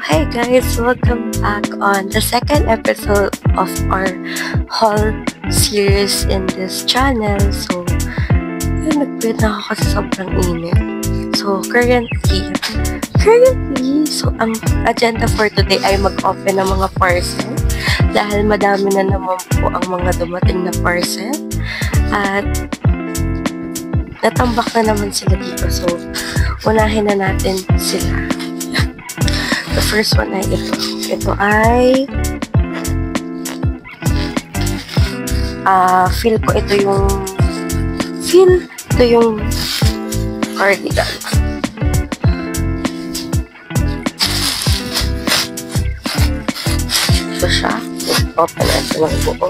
Hi guys, welcome back on the second episode of our haul series in this channel. So, nag-quit na ako kasi sobrang init. So, currently, ang agenda for today ay mag-open ng mga parcel dahil madami na naman po ang mga dumating na parcel at natambak na naman sila dito. So, unahin na natin sila. The first one ay ito. Ito ay feel ko ito yung cardigan. Ito siya. Open natin ng buo.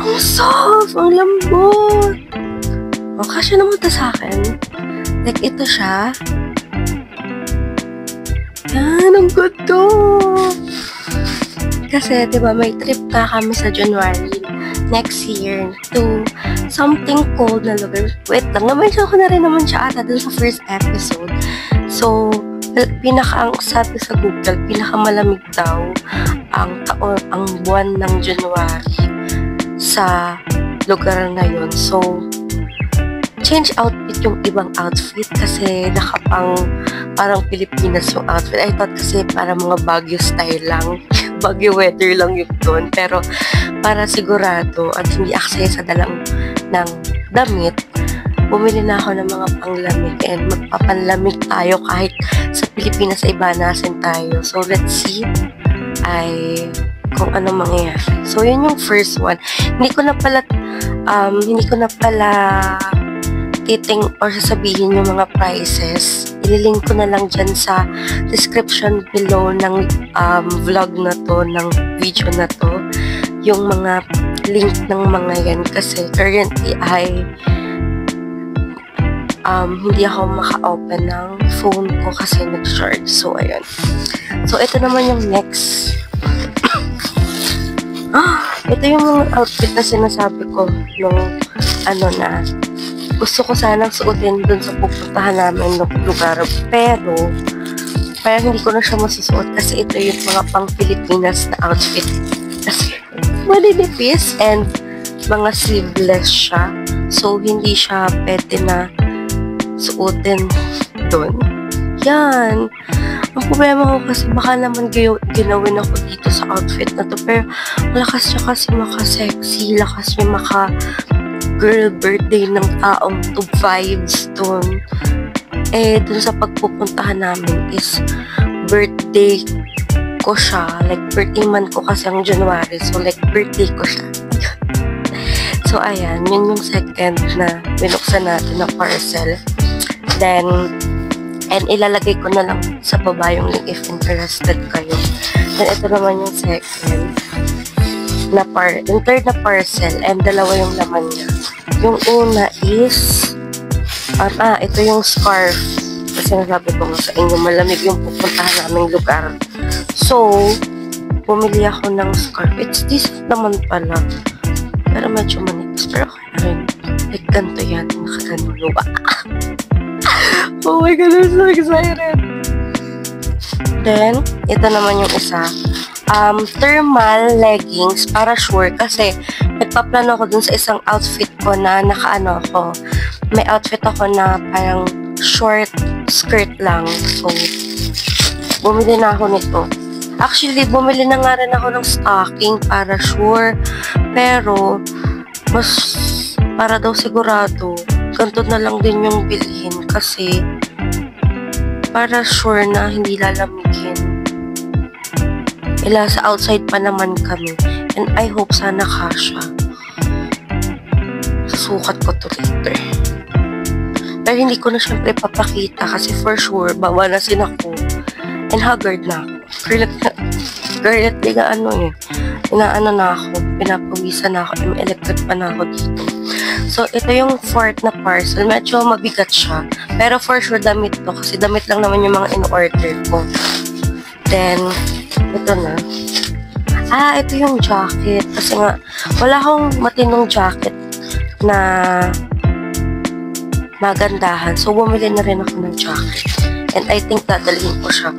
Ang soft! Ang lambot! Kasya naman ito sa akin. Like, ito siya. Yan, ang good to. Kasi, diba, may trip na kami sa January next year to something cold na lugar. Wait lang, na-mention ko na rin naman siya ata dun sa first episode. So, ang sabi sa Google, pinakamalamig daw ang buwan ng January sa lugar na yun. So, change outfit yung ibang outfit kasi parang Pilipinas yung outfit. I thought kasi para mga Baguio style lang. Baguio weather lang yung doon. Pero para sigurado at hindi aksaya sa dalang ng damit, bumili na ako ng mga panglamig and magpapanlamig tayo kahit sa Pilipinas ay banasin tayo. So let's see kung ano mangyayari. So yun yung first one. Hindi ko na pala or sasabihin yung mga prices. Ililink ko na lang dyan sa description below ng vlog na to, ng video na to, yung mga link ng mga yan kasi currently ay hindi ako maka-open ng phone ko kasi nag-charge. So, ayun. So, ito naman yung next. Ito yung mga outfit na sinasabi ko nung gusto ko sanang suotin dun sa pupuntahan namin ng lugar. Pero, parang hindi ko na siya masusuot kasi ito yung mga pang Pilipinas na outfit. Kasi, maninipis and mga sleeveless siya. So, hindi siya pwede na suotin dun. Yan. Ang problema ko kasi baka naman ginawin ako dito sa outfit na to. Pero, lakas siya kasi maka-sexy. Lakas siya girl birthday ng taong to vibes dun. Dun sa pagpupuntahan namin is birthday ko siya. Like, birthday month ko kasi ang January. So, like, birthday ko siya. So, ayan. Yun yung second na binuksan natin na parcel. Then, and ilalagay ko na lang sa baba yung link if interested kayo. Then, ito naman yung second yung third na parcel and dalawa yung laman niya. Yung una is ito yung scarf kasi nasabi ko nga sa inyo malamig yung pupuntahan naming lugar. So, bumili ako ng scarf. It's decent naman pala. Pero medyo manipis. Pero okay na rin. Like, ganito yan. Nakaganulo. Oh my God, I'm so excited. Then, ito naman yung isa. Thermal leggings para sure kasi nagpaplano ako dun sa isang outfit ko na may outfit ako na parang short skirt lang. So, bumili na ako nito. Actually, bumili na nga rin ako ng stocking para sure. Pero, mas para daw sigurado, ganito na lang din yung bilhin kasi para sure na hindi lalamigin. Sa outside pa naman kami. And I hope sana kasha. Susukat ko to later. Pero hindi ko na syempre papakita kasi for sure, babanasin ako. And haggard na ako. Currently inaano na ako. Pinapawisan na ako. May electric pa na ako dito. So, ito yung fourth na parcel. Medyo mabigat siya. Pero for sure, damit to. Kasi damit lang naman yung mga in-order ko. Then, ito na. Ito yung jacket. Kasi nga, wala akong matinong jacket na magandahan. So, bumili na rin ako ng jacket. And I think dadalhin ko siya.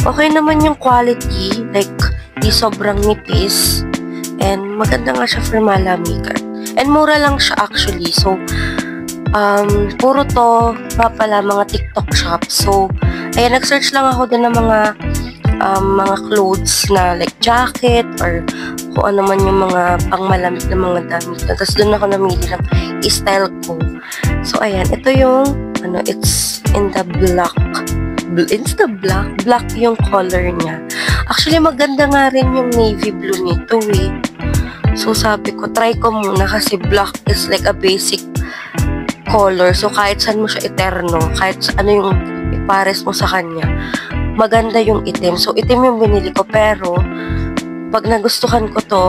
Okay naman yung quality. Like, di sobrang nipis. And maganda nga siya for malamigan. And mura lang siya actually. So, puro to pala mga TikTok shop. So, ayan, nag-search lang ako din ng mga clothes na like jacket or kung ano man yung mga pangmalamig na mga damit. Tapos doon ako namili ng style ko. So, ayan, ito yung it's in the black. It's the black. Black yung color niya. Actually, maganda nga rin yung navy blue nito eh. So, sabi ko, try ko muna kasi black is like a basic color. So, kahit saan mo siya eterno, kahit ano yung ipares mo sa kanya, maganda yung itim. So, itim yung binili ko. Pero, pag nagustuhan ko to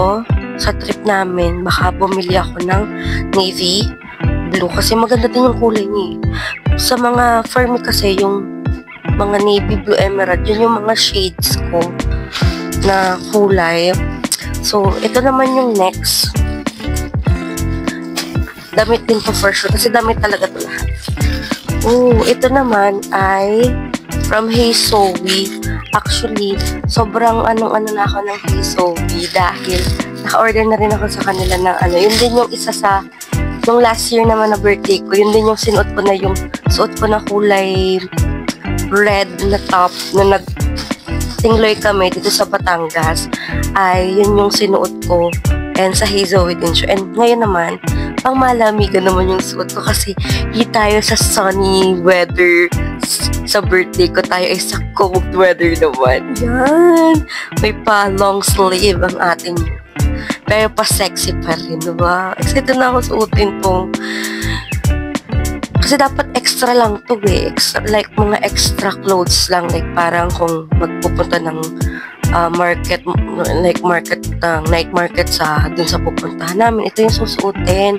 sa trip namin, baka bumili ako ng navy blue. Kasi maganda din yung kulay niya. Sa mga, for me kasi, yung mga navy blue emerald, yun yung mga shades ko na kulay. So, ito naman yung next. Damit din to for sure. Kasi damit talaga to lahat. Ito naman ay from Hey Zoe. Actually, sobrang ano na ako ng Hey Zoe dahil naka-order na rin ako sa kanila ng Yun din yung isa sa nung last year naman na birthday ko. Yun din yung suot ko na kulay red na top na nag-tingloy kami dito sa Batangas. Ay, yun yung sinuot ko. And sa Hey Zoe din siya. And ngayon naman, pang malamigan naman yung suot ko kasi hindi tayo sa sunny weather. Sa birthday ko tayo ay sa cold weather naman. Yan! May pa long sleeve ang ating pero pa sexy pa rin, diba? Excited na ako suotin to. Kasi dapat extra lang to eh. Extra, like mga extra clothes lang. Like parang kung magpupunta ng market, like night market dun sa pupuntahan namin, ito yung susuotin.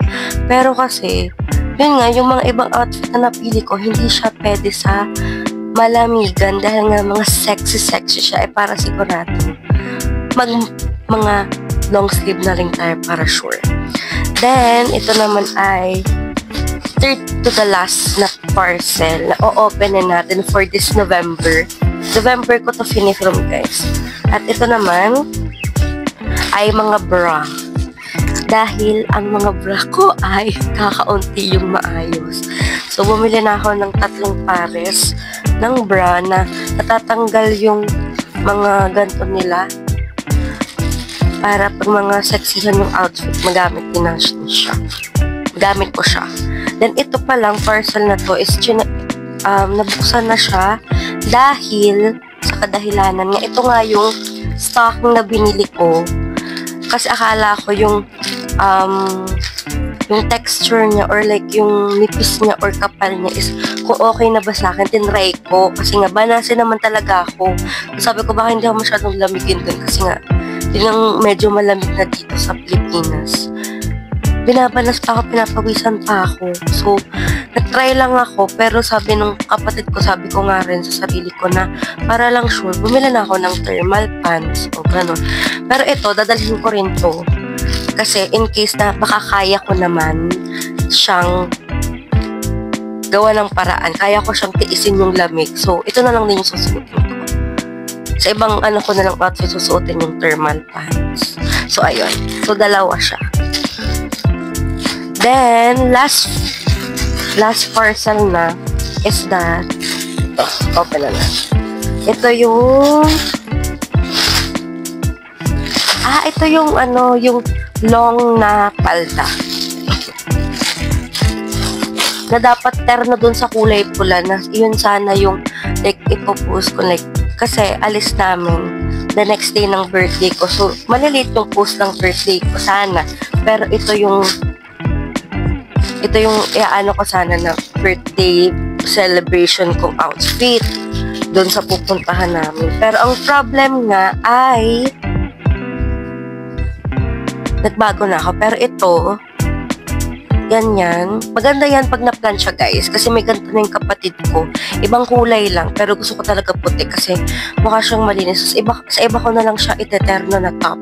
Pero kasi, yun nga, yung mga ibang outfit na napili ko, hindi siya pwede sa malamigan dahil nga mga sexy siya. Para sigurado, mga long sleeve na rin tayo para sure. Then, ito naman ay third to the last na parcel na o-open na natin for this November. November ko to finifilm, guys. At ito naman ay mga bra. Dahil ang mga bra ko ay kakaunti yung maayos. So, bumili na ako ng 3 pares ng bra na natatanggal yung mga ganto nila para pag mga sexihan yung outfit, magamit din na siya. Gamit ko siya. Then, ito pa lang, parcel na to is nabuksan na siya dahil sa kadahilanan nga. Ito nga yung stock na binili ko. Kasi akala ko yung texture niya or like yung nipis niya or kapal niya is kung okay na ba sa akin, tinry ko. Kasi nga, banasin naman talaga ako. Sabi ko, baka hindi ako masyadong lamigin dun kasi nga, yun ang medyo malamig na dito sa Pilipinas. Binabanas pa ako, pinapawisan pa ako. So, nag-try lang ako, pero sabi nung kapatid ko, sabi ko nga rin sa sarili ko na para lang sure, bumili na ako ng thermal pants o gano'n. Pero ito, dadalhin ko rin to. Kasi in case na baka kaya ko naman siyang gawa ng paraan, kaya ko siyang tiisin yung lamig. So, ito na lang din yung susuotin ko. Sa ibang ko na lang outfit, susuotin yung thermal pants. So, ayun. So, dalawa siya. Then, last parcel na is that open na. Ito yung yung long na palda. Na dapat terno dun sa kulay pula na yun sana yung like ipopost ko like kasi alis namin the next day ng birthday ko. So, maliliit yung post ng birthday ko sana. Pero ito yung ko sana na birthday celebration kong outfit doon sa pupuntahan namin. Pero ang problem nga ay nagbago na ako. Pero ito, ganyan. Maganda yan pag na-plancha, guys. Kasi may ganito na yung kapatid ko. Ibang kulay lang. Pero gusto ko talaga puti kasi mukha siyang malinis. Sa iba ko na lang siya iteterno na top.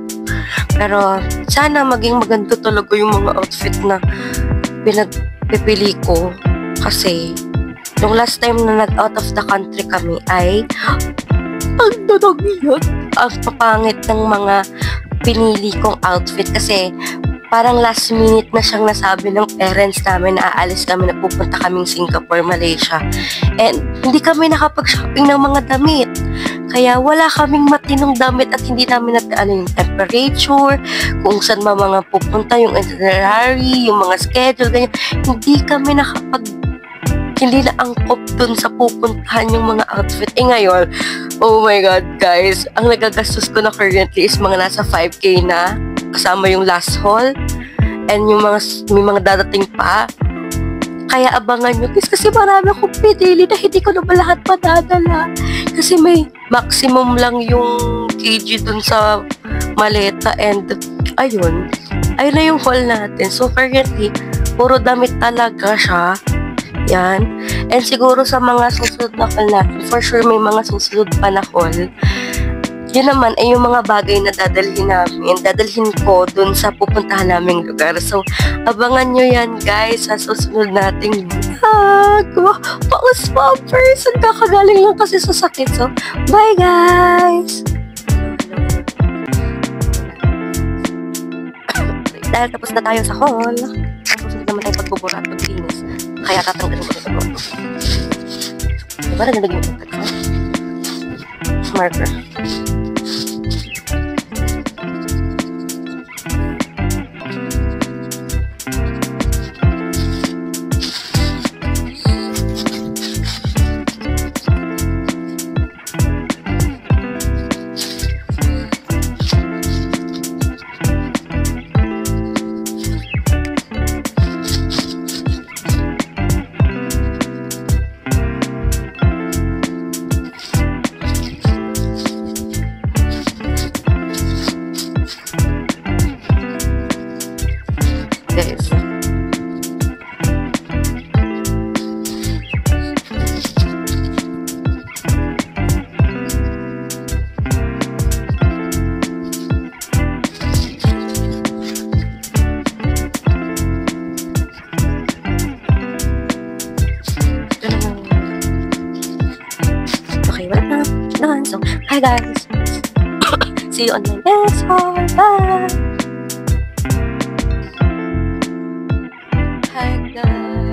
Pero sana maging maganda talaga yung mga outfit na pinagpipili ko. Kasi, yung last time na nag-out of the country kami ay ang dadagyan. Ang papangit ng mga pinili kong outfit kasi parang last minute na siyang nasabi ng parents namin na aalis kami na pupunta kaming Singapore, Malaysia. And hindi kami nakapag-shopping ng mga damit. Kaya wala kaming matinong damit at hindi namin yung temperature, kung saan mga pupunta, yung itinerary, yung mga schedule, ganyan. Hindi na angkop dun sa pupuntahan yung mga outfit. Ngayon, oh my God, guys, ang nagagastos ko na currently is mga nasa 5K na, kasama yung last haul, and may mga dadating pa. Kaya abangan nyo, guys, kasi marami akong pinili na hindi ko na ba lahat madadala. Kasi may maximum lang yung kg dun sa maleta, and ayun na yung haul natin. So, currently, puro damit talaga siya. Yan. And siguro sa mga susunod na haul natin, for sure may mga susunod pa na haul. Yun naman ay yung mga bagay na dadalhin ko dun sa pupuntahan naming lugar. So, abangan nyo yan, guys, sa susunod nating vlog. Paus-poppers! Ang kakagaling lang kasi sa sakit. So, bye, guys! Dahil tapos na tayo sa haul, ang susunod naman tayo pagbubura at paglinis. Kaya tatanggalin ko ito. Diba na nalagyan yung tagsa? Marker. Guys. Okay, wala na. So, hi guys. See you on my next one. Bye. Hi guys.